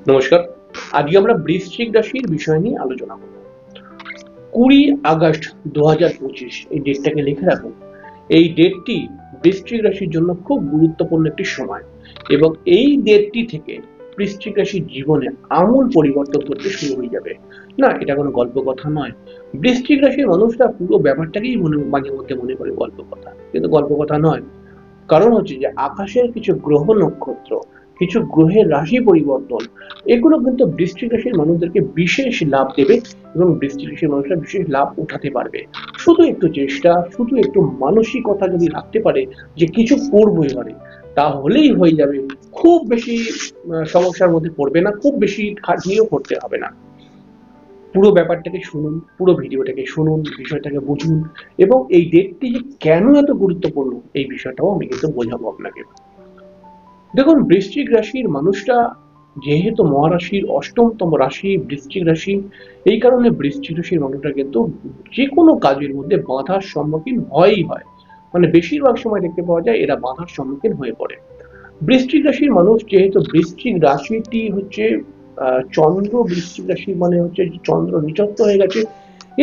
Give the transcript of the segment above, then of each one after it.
নমস্কার। আজকে আমরা বৃশ্চিক রাশির বিষয় নিয়ে আলোচনা করব। 20 আগস্ট 2025 এই ডেটটাকে লিখে রাখুন। এই ডেটটি বৃশ্চিক রাশির জন্য খুব গুরুত্বপূর্ণ একটি সময় এবং এই ডেটটি থেকে বৃশ্চিক রাশির জীবনে আমূল পরিবর্তন করতে শুরু হয়ে যাবে। না, এটা কোনো গল্প কথা নয়। বৃশ্চিক রাশির মানুষরা পুরো ব্যাপারটাকেই মাঝে মধ্যে মনে করে গল্প কথা, কিন্তু গল্প কথা নয়। কারণ হচ্ছে যে আকাশের কিছু গ্রহ নক্ষত্র, কিছু গ্রহের রাশি পরিবর্তন, এগুলো কিন্তু বৃশ্চিক রাশির মানুষদেরকে বিশেষ লাভ দেবে এবং বৃশ্চিক রাশির মানুষরা বিশেষ লাভ উঠাতে পারবে। শুধু একটু চেষ্টা, শুধু একটু মানসিকতা যদি রাখতে পারে যে কিছু করবো এবারে, তাহলেই হয়ে যাবে। খুব বেশি সমস্যার মধ্যে পড়বে না, খুব বেশি খাটনিও করতে হবে না। পুরো ব্যাপারটাকে শুনুন, পুরো ভিডিওটাকে শুনুন, বিষয়টাকে বুঝুন এবং এই ডেটটি যে কেন এত গুরুত্বপূর্ণ এই বিষয়টাও আমি কিন্তু বোঝাবো আপনাকে। দেখুন, বৃশ্চিক রাশির মানুষরা যেহেতু মহারাশির অষ্টমতম রাশি বৃশ্চিক রাশি, এই কারণে বৃশ্চিক রাশির মানুষরা কিন্তু যে কোনো কাজের মধ্যে বাধার সম্মুখীন হয়ই হয়। মানে বেশিরভাগ সময় দেখতে পাওয়া যায় এরা বাধার সম্মুখীন হয়ে পড়ে। বৃশ্চিক রাশির মানুষ যেহেতু বৃশ্চিক রাশিটি হচ্ছে চন্দ্র বৃশ্চিক রাশি মানে হচ্ছে চন্দ্র নিচত্ব হয়ে গেছে।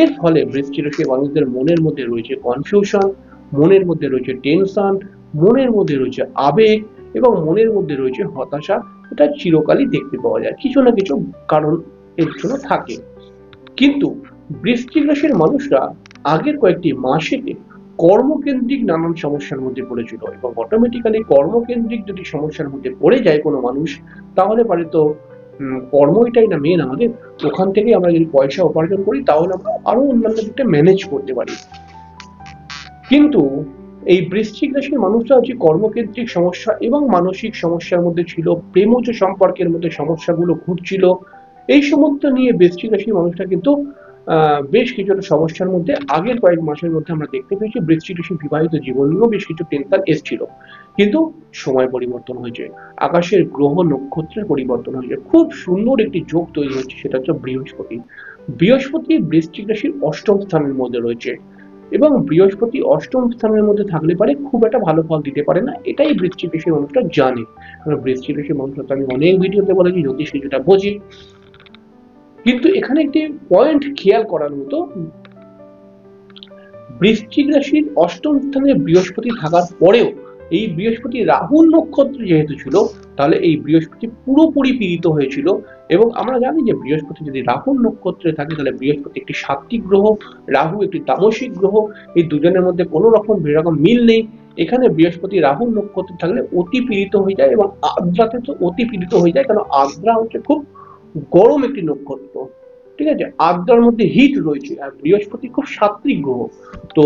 এর ফলে বৃশ্চিক রাশির মানুষদের মনের মধ্যে রয়েছে কনফিউশন, মনের মধ্যে রয়েছে টেনশন, মনের মধ্যে রয়েছে আবেগ এবং মনের মধ্যে রয়েছে হতাশা। এটা চিরকালই দেখতে পাওয়া যায়, কিছু না কিছু কারণ এর জন্য থাকে। কিন্তু বৃশ্চিক রাশির মানুষরা আগের কয়েকটি মাসেতে কর্মকেন্দ্রিক নানান সমস্যার মধ্যে পড়েছিল এবং অটোমেটিক্যালি কর্মকেন্দ্রিক যদি সমস্যার মধ্যে পড়ে যায় কোনো মানুষ, তাহলে পারে তো কর্মটাই না মেন আমাদের। ওখান থেকে আমরা যদি পয়সা উপার্জন করি তাহলে আমরা আরো অন্যান্য দিকটা ম্যানেজ করতে পারি। কিন্তু এই বৃশ্চিক রাশির মানুষরা যে কর্মকেন্দ্রিক সমস্যা এবং মানসিক সমস্যার মধ্যে ছিল, প্রেমজ সম্পর্কের মধ্যে সমস্যাগুলো ঘটছিল, এই সমস্ত নিয়ে বৃশ্চিক রাশির মানুষরা কিন্তু বেশ কিছুটা সমস্যার মধ্যে আগের কয়েক মাসের মধ্যে আমরা দেখতে পেয়েছি। বৃশ্চিক রাশির বিবাহিত জীবনেও বেশ কিছু টেনশন এসেছিল, কিন্তু সময় পরিবর্তন হয়েছে, আকাশের গ্রহ নক্ষত্রের পরিবর্তন হয়েছে, খুব সুন্দর একটি যোগ তৈরি হচ্ছে, সেটা হচ্ছে বৃহস্পতি। বৃহস্পতি বৃশ্চিক রাশির অষ্টম স্থানের মধ্যে রয়েছে এবং বৃহস্পতি অষ্টম স্থানের মধ্যে থাকলে পারে খুব একটা ভালো ফল দিতে পারে না, এটাই বৃশ্চিক রাশির মানুষরা জানে। কারণ বৃশ্চিক রাশির মানুষরা তো আমি অনেক ভিডিওতে বলেছি, জ্যোতিষ কিছুটা বোঝে। কিন্তু এখানে একটি পয়েন্ট খেয়াল করার মতো, বৃশ্চিক রাশির অষ্টম স্থানে বৃহস্পতি থাকার পরেও এই বৃহস্পতি রাহু নক্ষত্র যেহেতু ছিল, তাহলে এই বৃহস্পতি পুরোপুরি পীড়িত হয়েছিল। এবং আমরা জানি যে বৃহস্পতি যদি রাহু নক্ষত্রে থাকে তাহলে বৃহস্পতি একটি সাত্ত্বিক গ্রহ, রাহু একটি তামসিক গ্রহ, এই দুজনের মধ্যে কোনো রকম সেরকম মিল নেই। এখানে বৃহস্পতি রাহু নক্ষত্রে থাকলে অতি পীড়িত হয়ে যায় এবং আদ্রাতে তো অতি পীড়িত হয়ে যায়, কারণ আদ্রা হচ্ছে খুব গরম একটি নক্ষত্র। ঠিক আছে, আদ্রার মধ্যে হিট রয়েছে আর বৃহস্পতি খুব সাত্ত্বিক গ্রহ। তো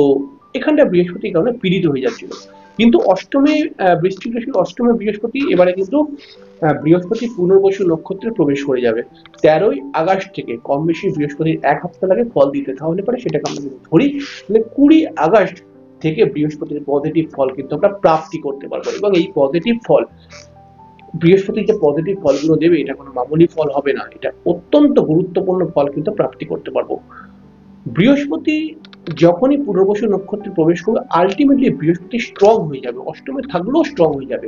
এখানটা বৃহস্পতির কারণে পীড়িত হয়ে যাচ্ছিল। কিন্তু অষ্টমে বৃশ্চিক রাশির অষ্টমে বৃহস্পতি এবারে কিন্তু বৃহস্পতি পুনর্বসু নক্ষত্রে প্রবেশ করে যাবে 13 আগস্ট থেকে। কম বেশি বৃহস্পতির এক হপ্তাহ লাগে ফল দিতে, তাহলে পরে সেটাকে আমরা যদি ধরি তাহলে 20 আগস্ট থেকে বৃহস্পতির পজিটিভ ফল কিন্তু আমরা প্রাপ্তি করতে পারবো। এবং এই পজিটিভ ফল, বৃহস্পতি যে পজিটিভ ফলগুলো দেবে এটা কোনো মামুলি ফল হবে না, এটা অত্যন্ত গুরুত্বপূর্ণ ফল কিন্তু প্রাপ্তি করতে পারবো। বৃহস্পতি যখনই পুনর্বসু নক্ষত্রে প্রবেশ করবে আলটিমেটলি বৃহস্পতি স্ট্রং হয়ে যাবে, অষ্টমে থাকলেও স্ট্রং হয়ে যাবে।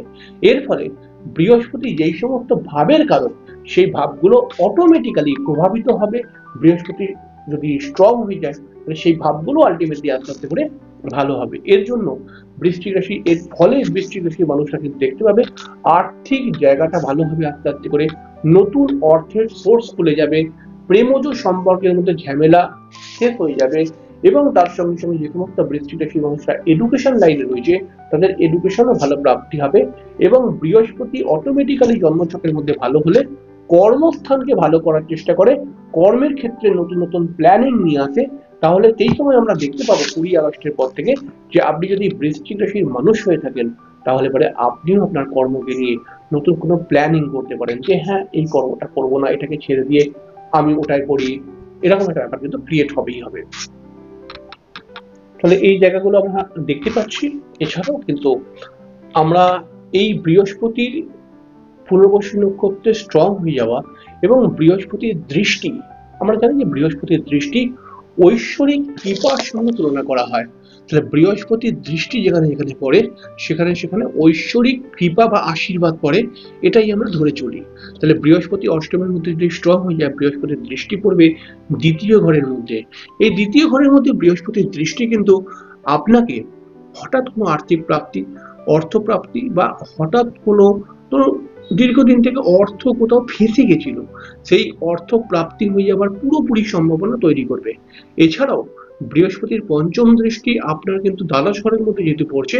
এর ফলে বৃহস্পতি যেই সমস্ত ভাবের কারণ, সেই ভাবগুলো অটোমেটিক্যালি প্রভাবিত হবে। বৃহস্পতি যদি স্ট্রং হয়ে যায় তাহলে সেই ভাবগুলো আলটিমেটলি আস্তে আস্তে করে ভালো হবে। এর জন্য বৃশ্চিক রাশি, এর ফলে বৃশ্চিক রাশির মানুষরা কিন্তু দেখতে পাবে আর্থিক জায়গাটা ভালো হবে আস্তে আস্তে করে, নতুন অর্থের সোর্স খুলে যাবে, প্রেমজ সম্পর্কের মধ্যে ঝামেলা শেষ হয়ে যাবে এবং তার সঙ্গে সঙ্গে যে সমস্ত বৃশ্চিক রাশির মানুষরা এডুকেশন লাইনে রয়েছে তাদের এডুকেশনও ভালো প্রাপ্তি হবে। এবং বৃহস্পতি অটোমেটিক্যালি জন্মছকের মধ্যে ভালো হলে কর্মস্থানকে ভালো করার চেষ্টা করে, কর্মের ক্ষেত্রে নতুন নতুন প্ল্যানিং নিয়ে আসে। তাহলে সেই সময় আমরা দেখতে পাবো 20 আগস্টের পর থেকে যে আপনি যদি বৃশ্চিক রাশির মানুষ হয়ে থাকেন তাহলে পরে আপনিও আপনার কর্মকে নিয়ে নতুন কোনো প্ল্যানিং করতে পারেন যে হ্যাঁ এই কর্মটা করবো না, এটাকে ছেড়ে দিয়ে আমি ওটাই করি, এরকম একটা ব্যাপার কিন্তু ক্রিয়েট হবেই হবে। তাহলে এই জায়গাগুলো আমরা দেখতে পাচ্ছি। এছাড়াও কিন্তু আমরা এই বৃহস্পতির পুনর্বসু নক্ষত্রে স্ট্রং হয়ে যাওয়া এবং বৃহস্পতির দৃষ্টি, আমরা জানি যে বৃহস্পতির দৃষ্টি ঐশ্বরিক কৃপার সঙ্গে তুলনা করা হয়। তাহলে বৃহস্পতির দৃষ্টি যেখানে যেখানে পড়ে সেখানে সেখানে ঐশ্বরিক কৃপা বা আশীর্বাদ পড়ে, এটাই আমরা ধরে চলি। তাহলে বৃহস্পতি অষ্টমের মধ্যে যদি স্ট্রং হয়ে যায়, বৃহস্পতির দৃষ্টি পড়বে দ্বিতীয় ঘরের মধ্যে। এই দ্বিতীয় ঘরের মধ্যে বৃহস্পতির দৃষ্টি কিন্তু আপনাকে হঠাৎ কোনো আর্থিক প্রাপ্তি, অর্থপ্রাপ্তি বা হঠাৎ কোনো দীর্ঘদিন থেকে অর্থ কোথাও ফেঁসে গেছিল সেই অর্থ প্রাপ্তি হয়ে যাবার পুরোপুরি সম্ভাবনা তৈরি করবে। এছাড়াও বৃহস্পতির পঞ্চম দৃষ্টি আপনার কিন্তু দ্বাদশ ঘরের মধ্যে যেহেতু পড়ছে,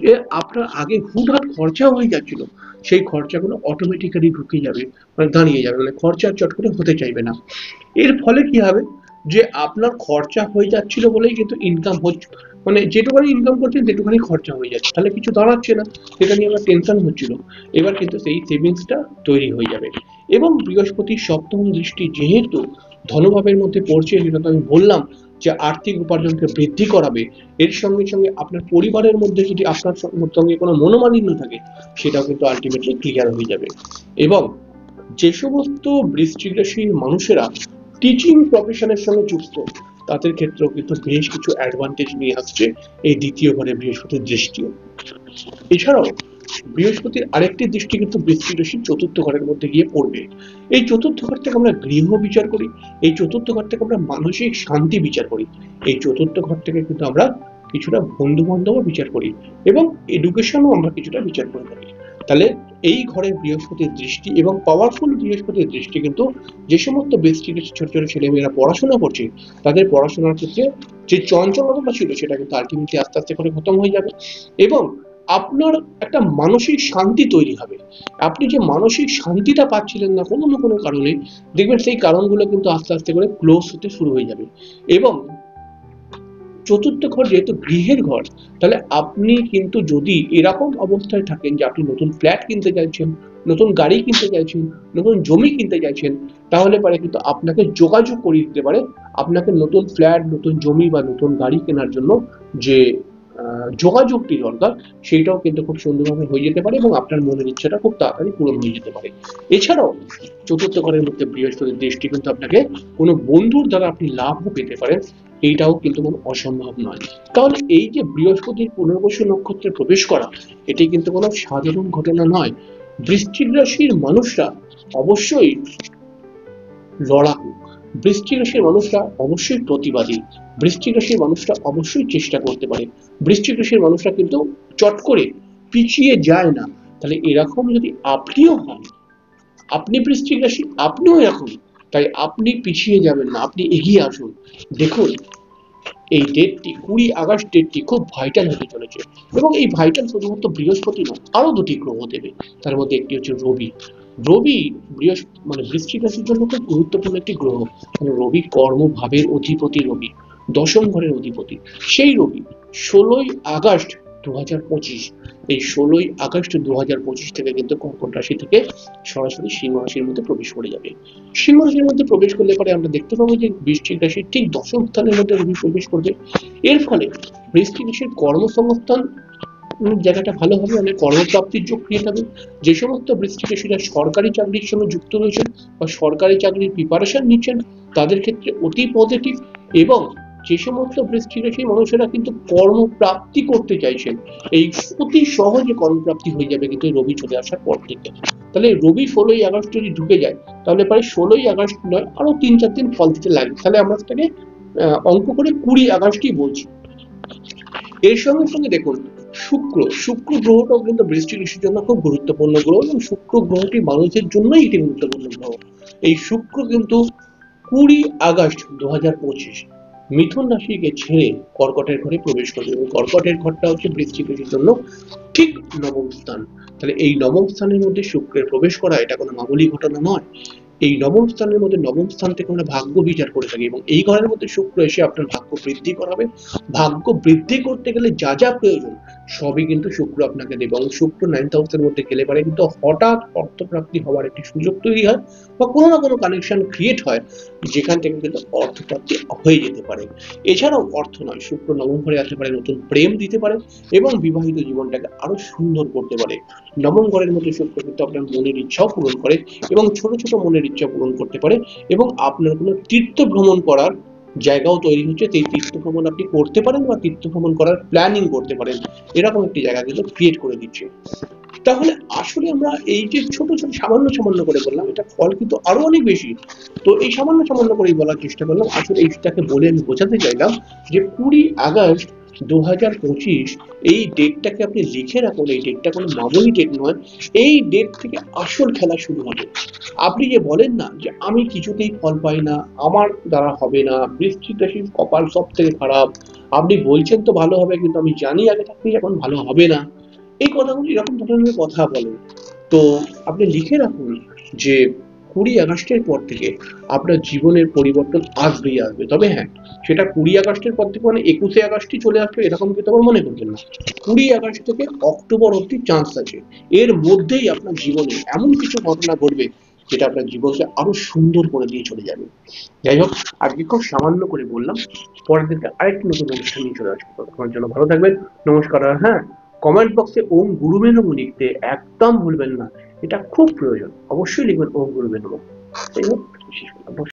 যে আপনার আগে হুটহাট খরচা হয়ে যাচ্ছিল সেই খরচাগুলো অটোমেটিক্যালি ঢুকে যাবে, মানে দাঁড়িয়ে যাবে, মানে খরচা চট করে হতে চাইবে না। এর ফলে কি হবে, যে আপনার খরচা হয়ে যাচ্ছিল বলেই কিন্তু ইনকাম হচ্ছে, মানে যেটুখানি ইনকাম করছেন সেটুখানি খরচা হয়ে যাচ্ছে, তাহলে কিছু দাঁড়াচ্ছে না, সেটা নিয়ে আমার টেনশন হচ্ছিল। এবার কিন্তু সেই সেভিংসটা তৈরি হয়ে যাবে। এবং বৃহস্পতির সপ্তম দৃষ্টি যেহেতু ধনভাবের মধ্যে পড়ছে, যেটা তো আমি বললাম যে আর্থিক উপার্জনকে বৃদ্ধি করাবে, এর সঙ্গে সঙ্গে আপনার পরিবারের মধ্যে যদি আপনার সঙ্গে কোনো মনোমালিন্য থাকে সেটাও কিন্তু আলটিমেটলি ক্লিয়ার হয়ে যাবে। এবং যে সমস্ত বৃশ্চিক রাশির মানুষেরা টিচিং প্রফেশনের সঙ্গে যুক্ত তাদের ক্ষেত্রেও কিন্তু বেশ কিছু অ্যাডভান্টেজ নিয়ে আসছে এই দ্বিতীয় ঘরে বৃহস্পতির দৃষ্টিও। এছাড়াও বৃহস্পতির আরেকটি দৃষ্টি কিন্তু বৃশ্চিক রাশির চতুর্থ ঘরের মধ্যে গিয়ে পড়বে। এই চতুর্থ ঘর থেকে আমরা গৃহ বিচার করি, এই চতুর্থ ঘর থেকে আমরা মানসিক শান্তি বিচার করি, এই চতুর্থ ঘর থেকে কিন্তু আমরা কিছুটা বন্ধু বান্ধবও বিচার করি এবং এডুকেশনও আমরা কিছুটা বিচার করে থাকি। তাহলে এই ঘরে বৃহস্পতির দৃষ্টি এবং পাওয়ারফুল বৃহস্পতির দৃষ্টি কিন্তু যে সমস্ত বৃশ্চিক রাশির ছোট ছোট ছেলেমেয়েরা পড়াশোনা করছে তাদের পড়াশোনার ক্ষেত্রে যে চঞ্চলতা ছিল সেটা কিন্তু আলটিমেটলি আস্তে আস্তে করে খতম হয়ে যাবে এবং আপনার একটা মানসিক শান্তি তৈরি হবে। আপনি যে মানসিক শান্তিটা পাচ্ছিলেন না কোনো না কোনো কারণে, দেখবেন সেই কারণগুলো কিন্তু আস্তে আস্তে করে ক্লোজ হতে শুরু হয়ে যাবে। এবং চতুর্থ ঘর যেহেতু গৃহের ঘর, তাহলে আপনি কিন্তু যদি এরকম অবস্থায় থাকেন যে আপনি নতুন ফ্ল্যাট কিনতে চাইছেন, নতুন গাড়ি কিনতে চাইছেন, নতুন জমি কিনতে চাইছেন, তাহলে পারে কিন্তু আপনাকে যোগাযোগ করিয়ে দিতে পারে আপনাকে নতুন ফ্ল্যাট, নতুন জমি বা নতুন গাড়ি কেনার জন্য যে যোগাযোগটি দরকার সেইটাও কিন্তু খুব সুন্দরভাবে হয়ে যেতে পারে এবং আপনার মনের ইচ্ছাটা খুব তাড়াতাড়ি পূরণ হয়ে যেতে পারে। এছাড়াও চতুর্থ ঘরের মধ্যে বৃহস্পতির দৃষ্টি কিন্তু আপনাকে কোনো বন্ধুর দ্বারা আপনি লাভও পেতে পারেন, এইটাও কিন্তু কোনো অসম্ভব নয়। তাহলে এই যে বৃহস্পতির পুনর্বসু নক্ষত্রে প্রবেশ করা, এটি কিন্তু কোনো সাধারণ ঘটনা নয়। বৃশ্চিক রাশির মানুষরা অবশ্যই লড়াকু, বৃশ্চিক রাশির মানুষরা অবশ্যই প্রতিবাদী, বৃশ্চিক রাশির মানুষরা অবশ্যই চেষ্টা করতে পারে, বৃশ্চিক রাশির মানুষরা কিন্তু চট করে পিছিয়ে যায় না। তাহলে এরকম যদি আপনিও হন, আপনি বৃশ্চিক রাশি, আপনিও এরকম, তাই আপনি পিছিয়ে যাবেন না, আপনি এগিয়ে আসুন। দেখুন এই ডেটটি 20 আগস্ট ডেটটি খুব ভাইটাল হতে চলেছে এবং এই ভাইটাল শুধুমাত্র বৃহস্পতি নয়, আরো দুটি গ্রহ দেবে। তার মধ্যে একটি হচ্ছে রবি। রবি মানে বৃশ্চিক রাশির জন্য খুব গুরুত্বপূর্ণ একটি গ্রহ। মানে রবি কর্মভাবের অধিপতি, রবি দশম ঘরের অধিপতি। সেই রবি 16ই আগস্ট 2025, এই 16ই আগস্ট 2025 থেকে কিন্তু কর্কট রাশি থেকে সরাসরি সিংহ রাশির মধ্যে প্রবেশ করে যাবে। সিংহ রাশির মধ্যে প্রবেশ করলে পরে আমরা দেখতে পাবো যে বৃশ্চিক রাশির ঠিক দশম স্থানের মধ্যে রবি প্রবেশ করবে। এর ফলে বৃশ্চিক রাশির কর্মসংস্থান জায়গাটা ভালো হবে, মানে কর্মপ্রাপ্তির যোগ ক্রিয়েট হবে। যে সমস্ত বৃশ্চিক রাশিরা সরকারি চাকরির সঙ্গে যুক্ত রয়েছেন বা সরকারি চাকরির প্রিপারেশন নিচ্ছেন তাদের ক্ষেত্রে অতি পজিটিভ। এবং যে সমস্ত বৃশ্চিক রাশির মানুষেরা কিন্তু কর্মপ্রাপ্তি করতে চাইছেন, এই অতি সহজে কর্মপ্রাপ্তি হয়ে যাবে কিন্তু রবি চলে আসার পর থেকে। তাহলে রবি 16ই আগস্ট যদি ঢুকে যায় তাহলে প্রায় 16ই আগস্ট নয়, আরো 3-4 দিন ফল দিতে লাগে। তাহলে আমরা সেটাকে অঙ্ক করে 20 আগস্টই বলছি। এর সঙ্গে সঙ্গে দেখুন শুক্র গ্রহটাও কিন্তু বৃশ্চিক রাশির জন্য খুব গুরুত্বপূর্ণ গ্রহ এবং শুক্র গ্রহটি মানুষের জন্যই একটি গুরুত্বপূর্ণ গ্রহ। এই শুক্র কিন্তু 20 আগস্ট 2025 মিথুন রাশিকে ছেড়ে কর্কটের ঘরে প্রবেশ করবে এবং কর্কটের ঘরটা হচ্ছে বৃশ্চিক রাশির জন্য ঠিক নবম স্থান। তাহলে এই নবম স্থানের মধ্যে শুক্রের প্রবেশ করা এটা কোনো মামুলি ঘটনা নয়। এই নবম স্থানের মধ্যে নবম স্থান থেকে আমরা ভাগ্য বিচার করে থাকি এবং এই ঘরের মধ্যে শুক্র এসে আপনার ভাগ্য বৃদ্ধি করাবে। ভাগ্য বৃদ্ধি করতে গেলে যা যা প্রয়োজন সবই কিন্তু শুক্র আপনাকে দেবে এবং শুক্র 9th হাউসের মধ্যে গেলে পারে কিন্তু হঠাৎ অর্থপ্রাপ্তি হওয়ার একটি সুযোগ তৈরি হয় বা কোনো না কোনো কানেকশন ক্রিয়েট হয় যেখান থেকে কিন্তু অর্থপ্রাপ্তি হয়ে যেতে পারে। এছাড়াও অর্থ নয়, শুক্র নবম ঘরে আসতে পারে নতুন প্রেম দিতে পারে এবং বিবাহিত জীবনটাকে আরো সুন্দর করতে পারে। নবম ঘরের মধ্যে শুক্র কিন্তু আপনার মনের ইচ্ছাও পূরণ করে এবং ছোট ছোট মনের ইচ্ছা পূরণ করতে পারে এবং আপনার কোনো তীর্থ ভ্রমণ করার জায়গাও তৈরি হচ্ছে, সেই তীর্থ ভ্রমণ আপনি করতে পারেন বা তীর্থ ভ্রমণ করার প্ল্যানিং করতে পারেন, এরকম একটি জায়গা কিন্তু ক্রিয়েট করে দিচ্ছে। তাহলে আসলে আমরা এই যে ছোট ছোট সামান্য সামান্য করে বললাম, এটা ফল কিন্তু আরো অনেক বেশি। তো এই সামান্য সামান্য করেই বলার চেষ্টা করলাম। আসলে এইটাকে বলে আমি বোঝাতে চাইলাম যে 20 আগস্ট 2025 এই ডেটটাকে আপনি লিখে রাখুন। এই ডেটটা কোনো মামুলি ডেট নয়। এই ডেট থেকে আসল খেলা শুরু হবে। আপনি যে বলেন না যে আমি কিছুতেই ফল পাই না, আমার দ্বারা হবে না, বৃশ্চিক রাশির কপাল সব থেকে খারাপ, আপনি বলছেন তো ভালো হবে কিন্তু আমি জানি আগে থাকতেই এখন ভালো হবে না, এই কথাগুলো এরকম ধরনের কথা বলেন। তো আপনি লিখে রাখুন যে 20 আগস্টের পর থেকে আপনার জীবনের পরিবর্তন আসবেই আসবে। তবে হ্যাঁ, সেটা 20 আগস্টের পর থেকে মানে 21 আগস্টই চলে আসবে এরকম কিন্তু আবার মনে করবেন না। 20 আগস্ট থেকে অক্টোবর অব্দি চান্স আছে। এর মধ্যেই আপনার জীবনে এমন কিছু ঘটনা ঘটবে যেটা আপনার জীবনকে আরো সুন্দর করে দিয়ে চলে যাবে। যাই হোক, আজকে খুব সামান্য করে বললাম। পরের দিনকে আরেকটি নতুন অনুষ্ঠান নিয়ে চলে আসবো। ততক্ষণের জন্য ভালো থাকবেন। নমস্কার। আর হ্যাঁ, কমেন্ট বক্সে ওম গুরুবে নমঃ লিখতে একদম ভুলবেন না। এটা খুব প্রয়োজন। অবশ্যই লিখবেন ওম গুরুবে নমঃ। যাই হোক, শেষ করলাম।